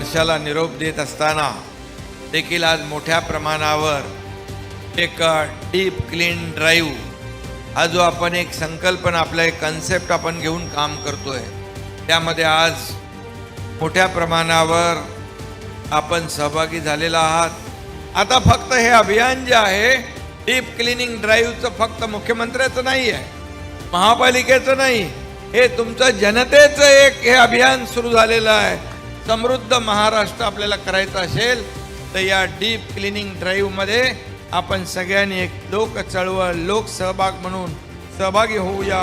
वर्षाला निरोप देत असताना देखील आज मोठ्या प्रमाणावर एक डीप क्लीन ड्राईव्ह हा जो आपण एक संकल्पना आपला एक कन्सेप्ट आपण घेऊन काम करतोय, त्यामध्ये आज मोठ्या प्रमाणावर आपण सहभागी झालेला आहात। आता फक्त हे अभियान जे आहे डीप क्लिनिंग ड्राईव्हचं फक्त मुख्यमंत्र्याचं नाही आहे, महापालिकेचं नाही, हे तुमचं जनतेचं एक हे अभियान सुरू झालेलं आहे। समृद्ध महाराष्ट्र आपल्याला करायचं असेल तर या डीप क्लिनिंग ड्राईव्हमध्ये आपण सगळ्यांनी एक लोक चळवळ, लोक सहभाग म्हणून सहभागी होऊया।